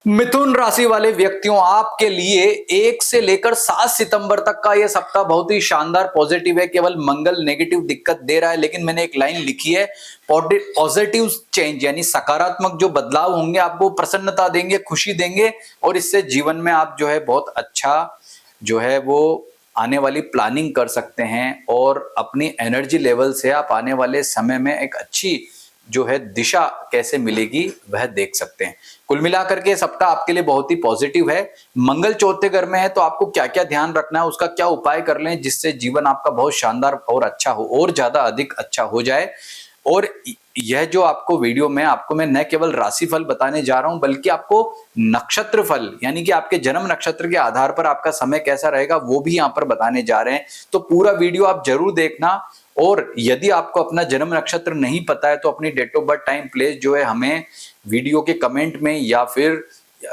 मिथुन राशि वाले व्यक्तियों, आपके लिए 1 से लेकर 7 सितंबर तक का यह सप्ताह बहुत ही शानदार पॉजिटिव है। केवल मंगल नेगेटिव दिक्कत दे रहा है, लेकिन मैंने एक लाइन लिखी है, पॉजिटिव चेंज यानी सकारात्मक जो बदलाव होंगे आपको प्रसन्नता देंगे, खुशी देंगे और इससे जीवन में आप जो है बहुत अच्छा जो है वो आने वाली प्लानिंग कर सकते हैं और अपनी एनर्जी लेवल से आप आने वाले समय में एक अच्छी जो है दिशा कैसे मिलेगी वह देख सकते हैं। कुल मिलाकर के सप्ताह आपके लिए बहुत ही पॉजिटिव है। मंगल चौथे घर में है तो आपको क्या क्या ध्यान रखना है, उसका क्या उपाय कर लें जिससे जीवन आपका बहुत शानदार और अच्छा हो और ज्यादा अधिक अच्छा हो जाए। और यह जो आपको वीडियो में आपको मैं न केवल राशिफल बताने जा रहा हूं बल्कि आपको नक्षत्र फल यानी कि आपके जन्म नक्षत्र के आधार पर आपका समय कैसा रहेगा वो भी यहां पर बताने जा रहे हैं। तो पूरा वीडियो आप जरूर देखना। और यदि आपको अपना जन्म नक्षत्र नहीं पता है तो अपनी date of birth time place जो है हमें वीडियो के कमेंट में या फिर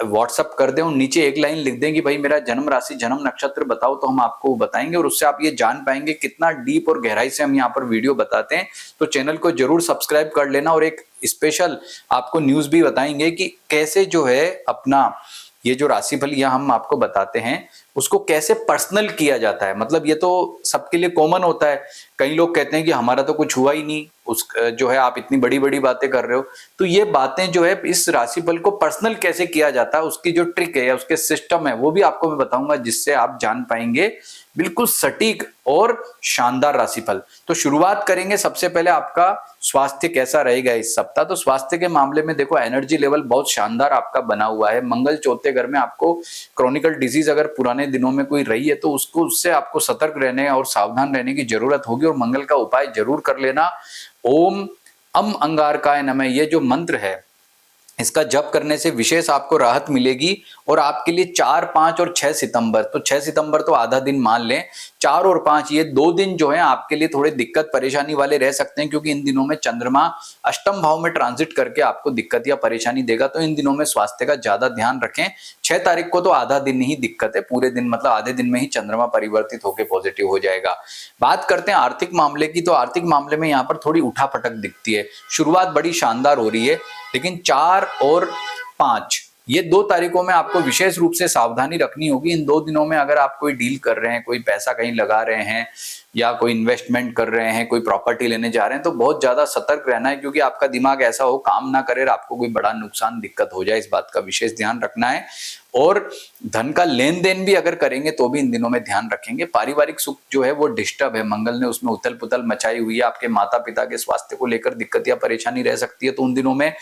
व्हाट्सअप कर दें और नीचे एक लाइन लिख दें कि भाई मेरा जन्म राशि जन्म नक्षत्र बताओ, तो हम आपको बताएंगे और उससे आप ये जान पाएंगे कितना डीप और गहराई से हम यहाँ पर वीडियो बताते हैं। तो चैनल को जरूर सब्सक्राइब कर लेना और एक स्पेशल आपको न्यूज भी बताएंगे कि कैसे जो है अपना ये जो राशिफल यह हम आपको बताते हैं उसको कैसे पर्सनल किया जाता है। मतलब ये तो सबके लिए कॉमन होता है। कई लोग कहते हैं कि हमारा तो कुछ हुआ ही नहीं, उस जो है आप इतनी बड़ी बड़ी बातें कर रहे हो। तो ये बातें जो है इस राशिफल को पर्सनल कैसे किया जाता है उसकी जो ट्रिक है या उसके सिस्टम है वो भी आपको मैं बताऊंगा जिससे आप जान पाएंगे बिल्कुल सटीक और शानदार राशिफल। तो शुरुआत करेंगे सबसे पहले आपका स्वास्थ्य कैसा रहेगा इस सप्ताह। तो स्वास्थ्य के मामले में देखो एनर्जी लेवल बहुत शानदार आपका बना हुआ है। मंगल चौथे घर में आपको क्रॉनिकल डिजीज अगर पुराने दिनों में कोई रही है तो उसको उससे आपको सतर्क रहने और सावधान रहने की जरूरत होगी और मंगल का उपाय जरूर कर लेना। ओम अम अंगारकाय नमः ये जो मंत्र है इसका जप करने से विशेष आपको राहत मिलेगी। और आपके लिए 4, 5 और 6 सितंबर, तो 6 सितंबर तो आधा दिन मान लें, 4 और 5 ये 2 दिन जो है आपके लिए थोड़े दिक्कत परेशानी वाले रह सकते हैं क्योंकि इन दिनों में चंद्रमा अष्टम भाव में ट्रांजिट करके आपको दिक्कत या परेशानी देगा। तो इन दिनों में स्वास्थ्य का ज्यादा ध्यान रखें। 6 तारीख को तो आधा दिन ही दिक्कत है, पूरे दिन मतलब आधे दिन में ही चंद्रमा परिवर्तित होकर पॉजिटिव हो जाएगा। बात करते हैं आर्थिक मामले की, तो आर्थिक मामले में यहाँ पर थोड़ी उठापटक दिखती है। शुरुआत बड़ी शानदार हो रही है लेकिन 4 और 5 ये 2 तारीखों में आपको विशेष रूप से सावधानी रखनी होगी। इन 2 दिनों में अगर आप कोई डील कर रहे हैं, कोई पैसा कहीं लगा रहे हैं या कोई इन्वेस्टमेंट कर रहे हैं, कोई प्रॉपर्टी लेने जा रहे हैं तो बहुत ज्यादा सतर्क रहना है क्योंकि आपका दिमाग ऐसा हो काम ना करे और आपको कोई बड़ा नुकसान दिक्कत हो जाए, इस बात का विशेष ध्यान रखना है। और धन का लेन देन भी अगर करेंगे तो भी इन दिनों में ध्यान रखेंगे। पारिवारिक सुख जो है वो डिस्टर्ब है, मंगल ने उसमें उथल पुथल मचाई हुई है। आपके माता पिता के स्वास्थ्य को लेकर दिक्कत या परेशानी रह सकती है, तो उन दिनों में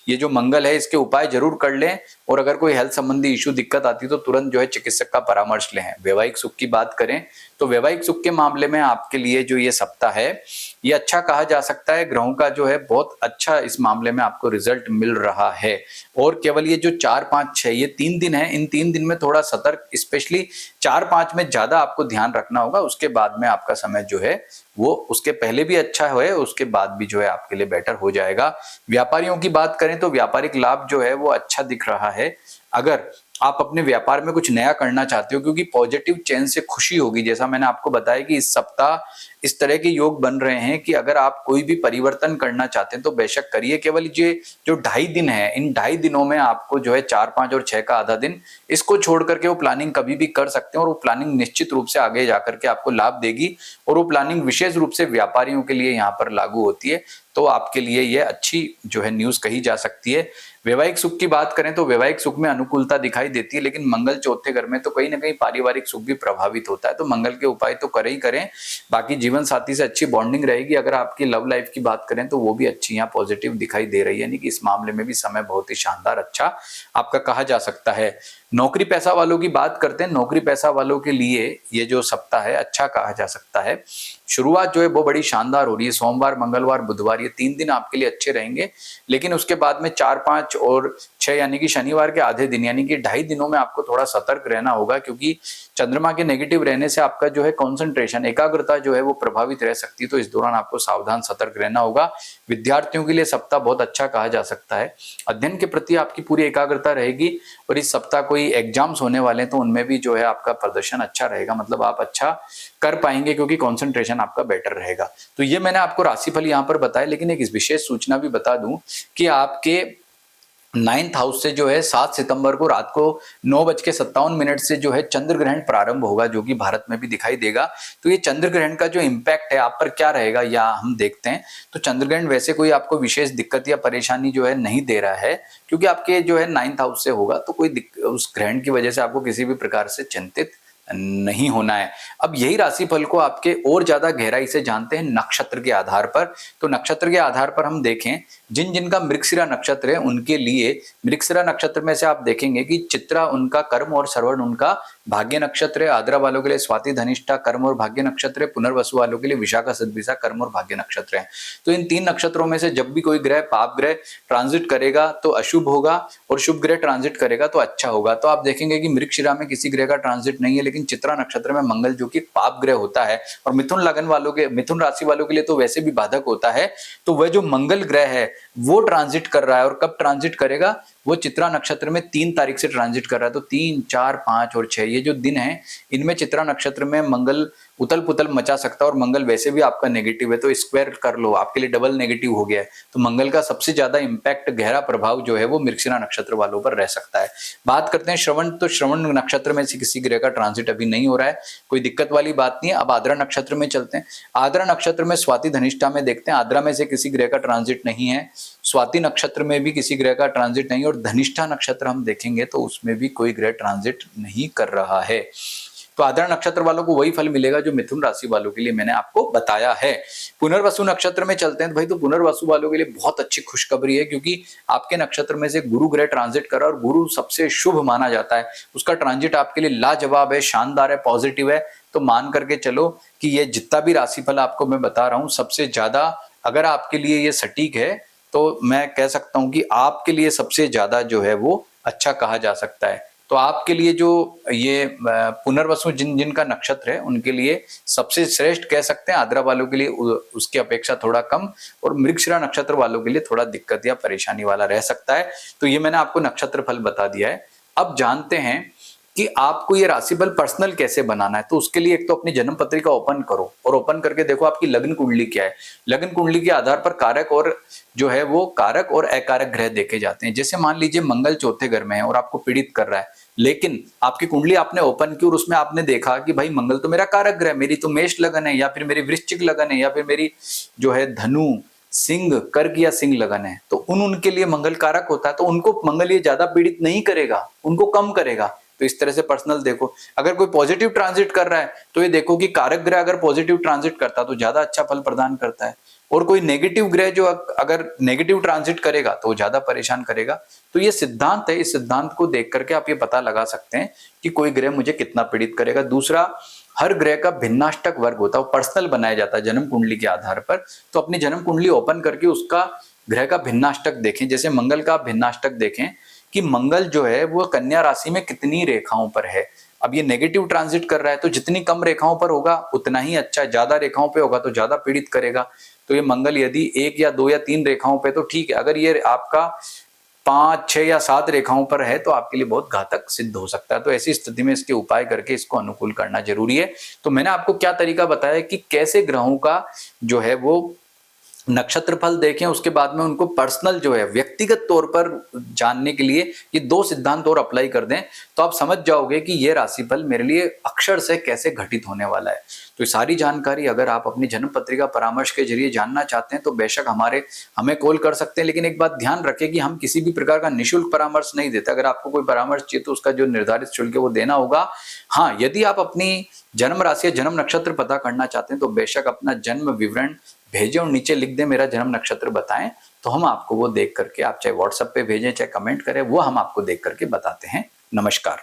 ये जो मंगल है इसके उपाय जरूर कर लें। और अगर कोई हेल्थ संबंधी इश्यू दिक्कत आती है तो तुरंत जो है चिकित्सक का परामर्श लें। वैवाहिक सुख की बात करें तो वैवाहिक सुख के मामले में आपके लिए जो ये सप्ताह है ये अच्छा कहा जा सकता है। ग्रहों का जो है बहुत अच्छा इस मामले में आपको रिजल्ट मिल रहा है। और केवल ये जो 4, 5, 6 ये 3 दिन है, इन 3 दिन में थोड़ा सतर्क, स्पेशली 4, 5 में ज्यादा आपको ध्यान रखना होगा। उसके बाद में आपका समय जो है वो उसके पहले भी अच्छा है, उसके बाद भी जो है आपके लिए बेटर हो जाएगा। व्यापारियों की बात करें तो व्यापारिक लाभ जो है वो अच्छा दिख रहा है। अगर आप अपने व्यापार में कुछ नया करना चाहते हो क्योंकि पॉजिटिव चेंज से खुशी होगी, जैसा मैंने आपको बताया कि इस सप्ताह इस तरह के योग बन रहे हैं कि अगर आप कोई भी परिवर्तन करना चाहते हैं तो बेशक करिए। केवल ये जो 2.5 दिन है, इन 2.5 दिनों में आपको जो है 4, 5 और 6 का आधा दिन इसको छोड़ करके वो प्लानिंग कभी भी कर सकते हैं और वो प्लानिंग निश्चित रूप से आगे जाकर के आपको लाभ देगी। और वो प्लानिंग विशेष रूप से व्यापारियों के लिए यहाँ पर लागू होती है, तो आपके लिए ये अच्छी जो है न्यूज कही जा सकती है। वैवाहिक सुख की बात करें तो वैवाहिक सुख में अनुकूलता दिखाई देती है, लेकिन मंगल चौथे घर में तो कहीं ना कहीं पारिवारिक सुख भी प्रभावित होता है। तो मंगल के उपाय तो करें ही करें, बाकी जीवन साथी से अच्छी बॉन्डिंग रहेगी। अगर आपकी लव लाइफ की बात करें तो वो भी अच्छी यहाँ पॉजिटिव दिखाई दे रही है, यानी कि इस मामले में भी समय बहुत ही शानदार अच्छा आपका कहा जा सकता है। नौकरी पैसा वालों की बात करते हैं, नौकरी पैसा वालों के लिए ये जो सप्ताह है अच्छा कहा जा सकता है। शुरुआत जो है वो बड़ी शानदार हो रही है। सोमवार, मंगलवार, बुधवार ये 3 दिन आपके लिए अच्छे रहेंगे, लेकिन उसके बाद में 4, 5 और 6 यानी कि शनिवार के आधे दिन यानी कि 2.5 दिनों में आपको थोड़ा सतर्क रहना होगा क्योंकि चंद्रमा के नेगेटिव रहने से आपका जो है कंसंट्रेशन, एकाग्रता जो है वो प्रभावित रह सकती है। तो इस दौरान आपको सावधान सतर्क रहना होगा। विद्यार्थियों के लिए सप्ताह बहुत अच्छा कहा जा सकता है। अध्ययन के प्रति आपकी पूरी एकाग्रता रहेगी और इस सप्ताह कोई एग्जाम्स होने वाले हैं तो उनमें भी जो है आपका प्रदर्शन अच्छा रहेगा, मतलब आप अच्छा कर पाएंगे क्योंकि कंसंट्रेशन आपका बेटर रहेगा। तो ये मैंने आपको राशिफल यहाँ पर बताया, लेकिन एक विशेष सूचना भी बता दूं कि आपके 9th हाउस से जो है 7 सितंबर को रात को 9:57 से जो है चंद्र ग्रहण प्रारंभ होगा, जो कि भारत में भी दिखाई देगा। तो ये चंद्र ग्रहण का जो इम्पैक्ट है आप पर क्या रहेगा या हम देखते हैं। तो चंद्र ग्रहण वैसे कोई आपको विशेष दिक्कत या परेशानी जो है नहीं दे रहा है, क्योंकि आपके जो है 9th हाउस से होगा, तो कोई उस ग्रहण की वजह से आपको किसी भी प्रकार से चिंतित नहीं होना है। अब यही राशिफल को आपके और ज्यादा गहराई से जानते हैं नक्षत्र के आधार पर। तो नक्षत्र के आधार पर हम देखें, जिन जिनका मृगशिरा नक्षत्र है उनके लिए मृगशिरा नक्षत्र में से आप देखेंगे कि चित्रा उनका कर्म और श्रवण उनका भाग्य नक्षत्र है। आद्रा वालों के लिए स्वाति धनिष्ठा कर्म और भाग्य नक्षत्र है। पुनर्वसु वालों के लिए विशाखा सदभिषा कर्म और भाग्य नक्षत्र है। तो इन 3 नक्षत्रों में से जब भी कोई ग्रह पाप ग्रह ट्रांजिट करेगा तो अशुभ होगा, और शुभ ग्रह ट्रांजिट करेगा तो अच्छा होगा। तो आप देखेंगे कि मृगशिरा में किसी ग्रह का ट्रांजिट नहीं है, लेकिन चित्रा नक्षत्र में मंगल जो कि पाप ग्रह होता है, और मिथुन राशि वालों के लिए तो वैसे भी बाधक होता है। तो वह जो मंगल ग्रह है वो ट्रांजिट कर रहा है, और कब ट्रांजिट करेगा, वो चित्रा नक्षत्र में 3 तारीख से ट्रांजिट कर रहा है। तो 3, 4, 5 और 6 ये जो दिन है, इनमें चित्रा नक्षत्र में मंगल उथल पुथल मचा सकता है, और मंगल वैसे भी आपका नेगेटिव है, तो स्क्वायर कर लो, आपके लिए डबल नेगेटिव हो गया है। तो मंगल का सबसे ज्यादा इंपैक्ट, गहरा प्रभाव जो है वो मृगशिरा नक्षत्र वालों पर रह सकता है। बात करते हैं श्रवण, तो श्रवण नक्षत्र में से किसी ग्रह का ट्रांजिट अभी नहीं हो रहा है, कोई दिक्कत वाली बात नहीं है। अब आद्रा नक्षत्र में चलते हैं। आद्रा नक्षत्र में स्वाति धनिष्ठा में देखते हैं, आद्रा में से किसी ग्रह का ट्रांजिट नहीं है, स्वाति नक्षत्र में भी किसी ग्रह का ट्रांजिट नहीं, और धनिष्ठा नक्षत्र हम देखेंगे तो उसमें भी कोई ग्रह ट्रांजिट नहीं कर रहा है। तो आद्रा नक्षत्र वालों को वही फल मिलेगा जो मिथुन राशि वालों के लिए मैंने आपको बताया है। पुनर्वसु नक्षत्र में चलते हैं तो भाई, तो पुनर्वसु वालों के लिए बहुत अच्छी खुशखबरी है, क्योंकि आपके नक्षत्र में से गुरु ग्रह ट्रांजिट कर रहा है, और गुरु सबसे शुभ माना जाता है। उसका ट्रांजिट आपके लिए लाजवाब है, शानदार है, पॉजिटिव है। तो मान करके चलो कि ये जितना भी राशिफल आपको मैं बता रहा हूं, सबसे ज्यादा अगर आपके लिए ये सटीक है तो मैं कह सकता हूं कि आपके लिए सबसे ज्यादा जो है वो अच्छा कहा जा सकता है। तो आपके लिए जो ये पुनर्वसु जिनका नक्षत्र है उनके लिए सबसे श्रेष्ठ कह सकते हैं। आद्रा वालों के लिए उसकी अपेक्षा थोड़ा कम, और मृगशिरा नक्षत्र वालों के लिए थोड़ा दिक्कत या परेशानी वाला रह सकता है। तो ये मैंने आपको नक्षत्र फल बता दिया है। अब जानते हैं कि आपको ये राशिफल पर्सनल कैसे बनाना है। तो उसके लिए एक तो अपनी जन्म पत्रिका ओपन करो, और ओपन करके देखो आपकी लग्न कुंडली क्या है। लग्न कुंडली के आधार पर कारक और जो है वो कारक और अकारक ग्रह देखे जाते हैं। जैसे मान लीजिए मंगल चौथे घर में है और आपको पीड़ित कर रहा है, लेकिन आपकी कुंडली आपने ओपन की और उसमें आपने देखा कि भाई मंगल तो मेरा कारक ग्रह, मेरी तो मेष लगन है, या फिर मेरी वृश्चिक लगन है, या फिर मेरी जो है धनु सिंह कर्क या सिंह लगन है, तो उनके लिए मंगल कारक होता है। तो उनको मंगल ये ज्यादा पीड़ित नहीं करेगा, उनको कम करेगा। तो इस तरह से पर्सनल देखो। अगर कोई पॉजिटिव ट्रांजिट कर रहा है तो ये देखो कि कारक ग्रह अगर पॉजिटिव ट्रांजिट करता है तो ज्यादा अच्छा फल प्रदान करता है, और कोई नेगेटिव ग्रह जो अगर नेगेटिव ट्रांजिट करेगा तो ज्यादा परेशान करेगा। तो ये सिद्धांत है, इस सिद्धांत को देख करके आप ये पता लगा सकते हैं कि कोई ग्रह मुझे कितना पीड़ित करेगा। दूसरा, हर ग्रह का भिन्नाष्टक वर्ग होता है, पर्सनल बनाया जाता है जन्म कुंडली के आधार पर। तो अपनी जन्म कुंडली ओपन करके उसका ग्रह का भिन्नाष्टक देखें। जैसे मंगल का भिन्नाष्टक देखें कि मंगल जो है वो कन्या राशि में कितनी रेखाओं पर है। अब ये नेगेटिव ट्रांजिट कर रहा है तो जितनी कम रेखाओं पर होगा उतना ही अच्छा, ज्यादा रेखाओं पे होगा तो ज्यादा पीड़ित करेगा। तो ये मंगल यदि 1 या 2 या 3 रेखाओं पे तो ठीक है, अगर ये आपका 5, 6 या 7 रेखाओं पर है तो आपके लिए बहुत घातक सिद्ध हो सकता है। तो ऐसी स्थिति में इसके उपाय करके इसको अनुकूल करना जरूरी है। तो मैंने आपको क्या तरीका बताया कि कैसे ग्रहों का जो है वो नक्षत्र फल देखें, उसके बाद में उनको पर्सनल जो है व्यक्तिगत तौर पर जानने के लिए ये 2 सिद्धांत और अप्लाई कर दें, तो आप समझ जाओगे कि ये राशिफल मेरे लिए अक्षर से कैसे घटित होने वाला है। तो ये सारी जानकारी अगर आप अपनी जन्म पत्रिका परामर्श के जरिए जानना चाहते हैं तो बेशक हमें कॉल कर सकते हैं। लेकिन एक बात ध्यान रखें कि हम किसी भी प्रकार का निःशुल्क परामर्श नहीं देते। अगर आपको कोई परामर्श चाहिए तो उसका जो निर्धारित शुल्क है वो देना होगा। हाँ, यदि आप अपनी जन्म राशि या जन्म नक्षत्र पता करना चाहते हैं तो बेशक अपना जन्म विवरण भेजें और नीचे लिख दें मेरा जन्म नक्षत्र बताएं, तो हम आपको वो देख करके, आप चाहे व्हाट्सएप पे भेजें चाहे कमेंट करें, वो हम आपको देख करके बताते हैं। नमस्कार।